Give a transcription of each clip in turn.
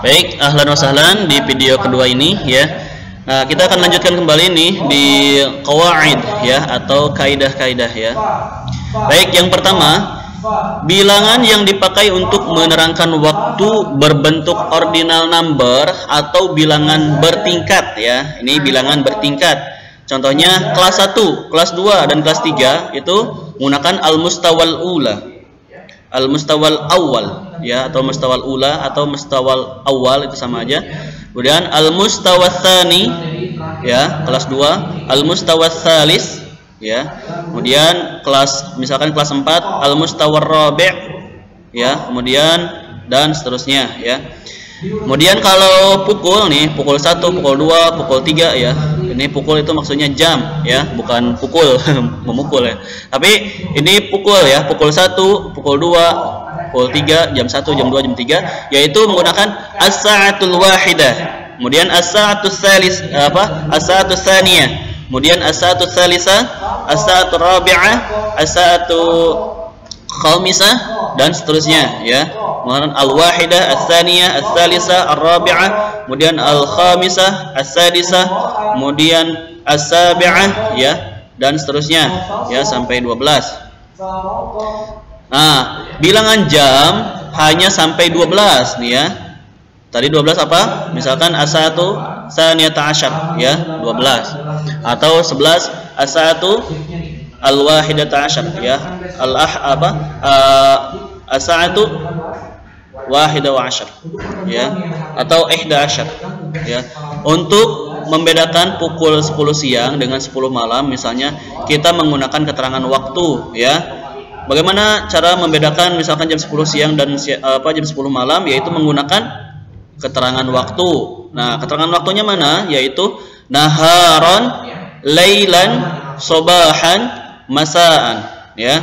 Baik, ahlan wa sahlan di video kedua ini ya. Nah, kita akan lanjutkan kembali nih di qawaid ya atau kaidah-kaidah ya. Baik, yang pertama, bilangan yang dipakai untuk menerangkan waktu berbentuk ordinal number atau bilangan bertingkat ya. Ini bilangan bertingkat. Contohnya kelas 1, kelas 2 dan kelas 3 itu menggunakan al-mustawal ula. Al-mustawal awal ya, atau mustawal ula atau mustawal awal itu sama aja. Kemudian al-mustawal tsani ya, kelas 2, al-mustawal tsalis ya. Kemudian kelas misalkan kelas 4 al-mustawal rabi' ya, kemudian dan seterusnya ya. Kemudian kalau pukul nih, pukul 1, pukul 2, pukul 3 ya. Ini pukul itu maksudnya jam ya, bukan pukul memukul ya. Tapi ini pukul ya, pukul 1, pukul 2, pukul 3, jam 1, jam 2, jam 3, yaitu menggunakan as-sa'atul wahidah. Kemudian as-sa'atus salis as-sa'atus tsaniyah. Kemudian as-sa'atus salisah, as-sa'atul rabi'ah, as-sa'atul khamisah dan seterusnya ya. Menggunakan al-wahidah, as-tsaniyah, as-salisah, ar-rabi'ah, kemudian al-khamisah, as-sadisah, kemudian as-sabi'ah ya, dan seterusnya ya sampai 12. Nah, bilangan jam hanya sampai 12 nih ya. Tadi 12 apa? Misalkan as-satu tsaniyata asyar ya, 12. Atau 11 as-satu al-wahidata asyar ya. As-sa'atu wahidah wa asyar ya, atau ihda asyar ya. Untuk membedakan pukul 10 siang dengan 10 malam misalnya, kita menggunakan keterangan waktu ya. Bagaimana cara membedakan misalkan jam 10 siang dan jam 10 malam, yaitu menggunakan keterangan waktu. Nah, keterangan waktunya mana? Yaitu naharon, lailan, sobahan, masaan ya.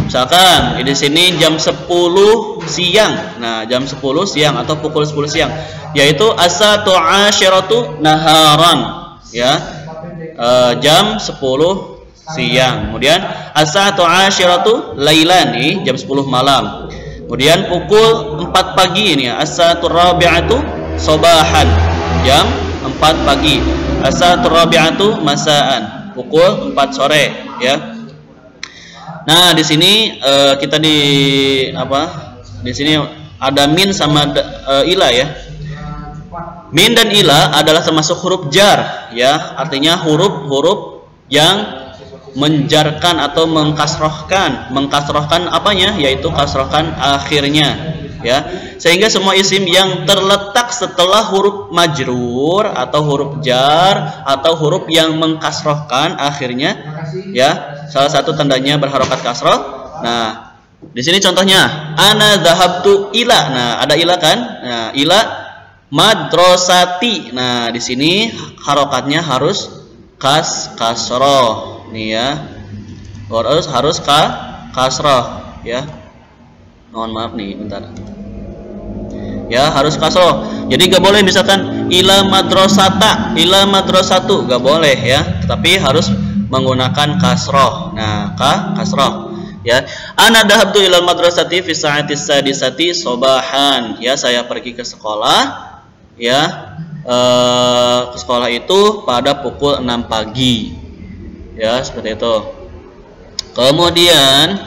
Misalkan di sini jam 10 siang. Nah, jam 10 siang atau pukul 10 siang, yaitu as-satu asyiratu naharan ya, jam 10 siang. Kemudian as-satu asyiratu lailan nih, jam 10 malam. Kemudian pukul 4 pagi ini ya, as-satu rabi'atu sobahan, jam 4 pagi. As-satu rabi'atu masaan, pukul 4 sore ya. Nah, di sini kita di sini ada min sama ila ya. Min dan ila adalah termasuk huruf jar ya, artinya huruf-huruf yang menjarkan atau mengkasrohkan apanya, yaitu kasrohkan akhirnya ya. Sehingga semua isim yang terletak setelah huruf majrur atau huruf jar atau huruf yang mengkasrohkan akhirnya ya, salah satu tandanya berharokat kasroh. Nah, di sini contohnya ana dhahabtu ila. Nah, ada ila kan? Nah, ila madrasati. Nah, di sini harokatnya harus kasroh nih ya. Harus kasroh ya. Mohon maaf nih, bentar. Ya, harus kasroh. Jadi gak boleh misalkan ila madrasata, ila madrasatu, gak boleh ya. Tetapi harus menggunakan kasroh. Nah, kasroh ya. Ana dhahabtu ilal madrasati fi sa'ati sadisati sobahan ya, saya pergi ke sekolah ya, ke sekolah itu pada pukul 6 pagi ya, seperti itu. Kemudian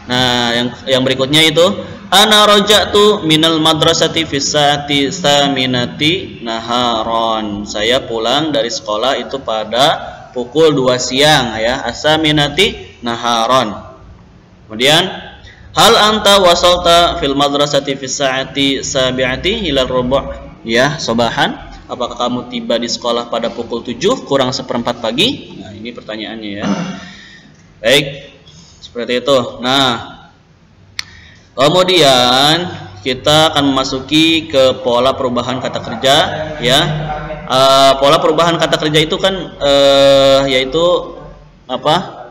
nah, yang berikutnya itu ana raja'tu minal madrasati fi sa'ati saminati naharon, saya pulang dari sekolah itu pada pukul 2 siang ya, asaminati naharon. Kemudian hal anta wasalta fil madrasati fi sa'ati sabi'ati ila rubu' ya sobahan, apakah kamu tiba di sekolah pada pukul 7 kurang 1/4 pagi? Nah, ini pertanyaannya ya. Baik, seperti itu. Nah, kemudian kita akan memasuki ke pola perubahan kata kerja ya. Pola perubahan kata kerja itu kan yaitu apa?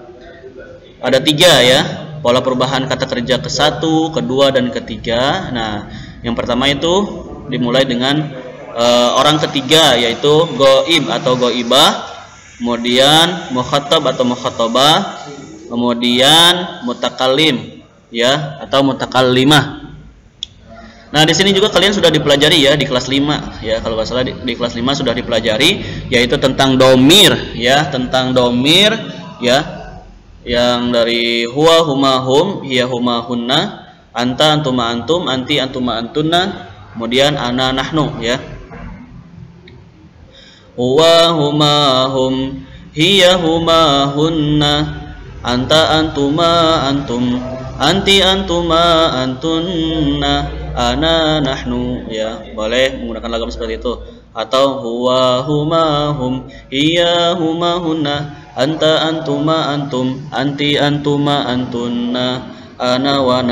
Ada 3 ya. Pola perubahan kata kerja ke-1, ke-2 dan ke-3. Nah, yang pertama itu dimulai dengan orang ketiga, yaitu goib atau goibah, kemudian mukhatab atau mukhatabah, kemudian mutakallim ya atau mutakallimah. Nah, di sini juga kalian sudah dipelajari ya di kelas 5 ya, kalau nggak salah di kelas 5 sudah dipelajari, yaitu tentang domir ya, tentang domir ya, yang dari huwa huma hum, hiya huma hunna, anta antuma antum, anti antuma antunna, kemudian ana nahnu ya. Huwa huma hum, hiya huma hunna, anta antuma antum, anti antuma antunna, ana nahnu ya. Boleh menggunakan lagam seperti itu, atau huwa huma hum, hiya huma hunna, anta antuma antum, anti antuma antunna, ana wa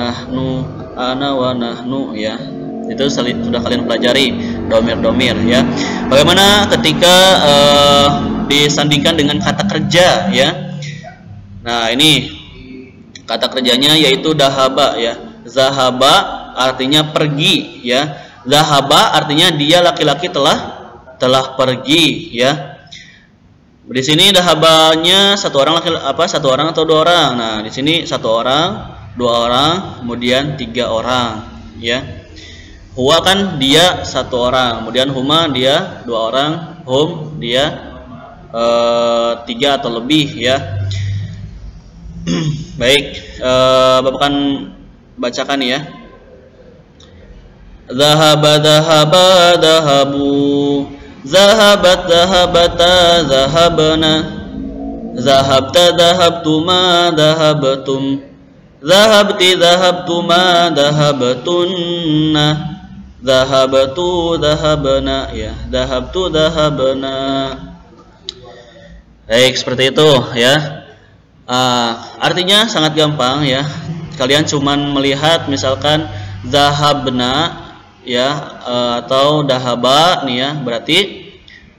nahnu ya. Itu sudah kalian pelajari domir-domir ya. Bagaimana ketika disandingkan dengan kata kerja ya. Nah, ini kata kerjanya yaitu dahaba ya. Zahaba artinya pergi ya. Zahaba artinya dia laki-laki telah pergi ya. Di sini dahabanya satu orang satu orang atau dua orang. Nah, di sini satu orang, dua orang, kemudian tiga orang ya. Huwa kan dia satu orang, kemudian huma dia dua orang, hum dia tiga atau lebih ya. Baik, Bapak kan bacakan ya. Zahaba zahaba zahabu, zahabat zahabata zahabna, zahabta zahabtuma zahabtum, zahabti zahabtuma zahabtunna, zahabtu zahabna ya, zahabtu zahabna. Baik, seperti itu ya. Artinya sangat gampang ya. Kalian cuman melihat misalkan zahabna ya, atau dahaba nih ya, berarti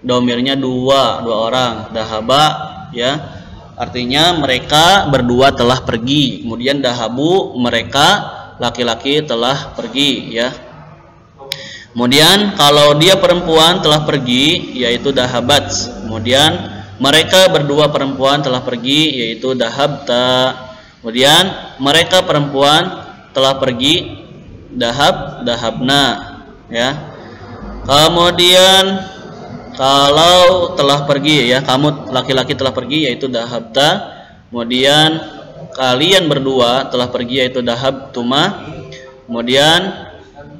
domirnya dua orang. Dahaba ya, artinya mereka berdua telah pergi. Kemudian dahabu, mereka laki-laki telah pergi ya. Kemudian kalau dia perempuan telah pergi, yaitu dahabat. Kemudian mereka berdua perempuan telah pergi, yaitu dahabta. Kemudian mereka perempuan telah pergi, dahabna ya. Kemudian kalau telah pergi ya, kamu laki-laki telah pergi, yaitu dahabta. Kemudian kalian berdua telah pergi, yaitu dahabtuma. Kemudian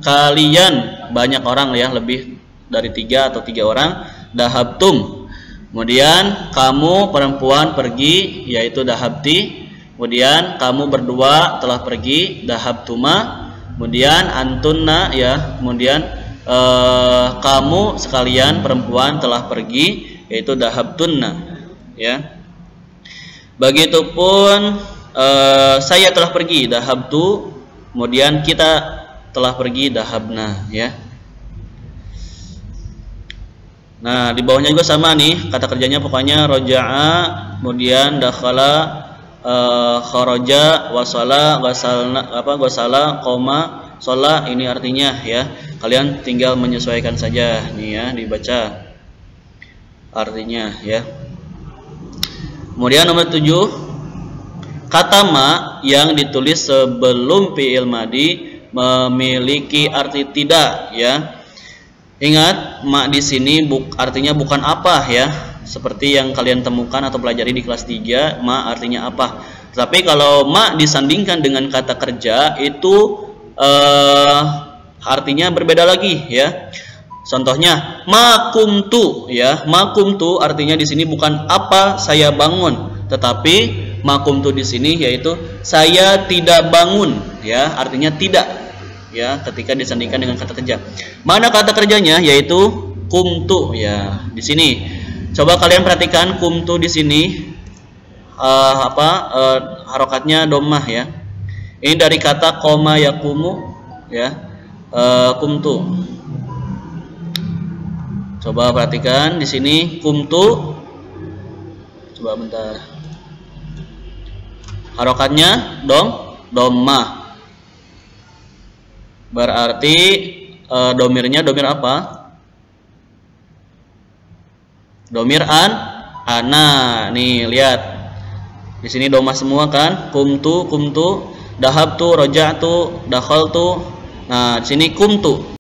kalian banyak orang ya, lebih dari tiga atau tiga orang, dahabtum. Kemudian kamu perempuan pergi, yaitu dahabti. Kemudian kamu berdua telah pergi, dahabtuma. Kemudian antunna ya, kemudian kamu sekalian perempuan telah pergi, yaitu dahabtunna ya. Begitupun saya telah pergi, dahabtu. Kemudian kita telah pergi, dahabna ya. Nah, di bawahnya juga sama nih kata kerjanya, pokoknya roja'a, kemudian dakhala, kharaja, wasala, wasala, qoma, shola. Ini artinya ya. Kalian tinggal menyesuaikan saja nih ya, dibaca artinya ya. Kemudian nomor 7, kata ma yang ditulis sebelum fi'il madi memiliki arti tidak ya. Ingat, ma di sini artinya bukan apa ya, seperti yang kalian temukan atau pelajari di kelas 3, ma artinya apa. Tapi kalau ma disandingkan dengan kata kerja itu artinya berbeda lagi ya. Contohnya makumtu ya, makumtu artinya di sini bukan apa saya bangun, tetapi makumtu di sini yaitu saya tidak bangun ya, artinya tidak ya, ketika disandingkan dengan kata kerja. Mana kata kerjanya, yaitu kumtu ya. Di sini coba kalian perhatikan kumtu di sini harokatnya dhammah ya. Ini dari kata koma yakumu ya, kumtu. Coba perhatikan di sini kumtu. Coba bentar. Harokatnya dhammah. Berarti domirnya domir apa? Domir ana. Nih lihat, di sini domah semua kan? Kumtu, dahabtu, roja'tu, dakhaltu, Nah, di sini kumtu.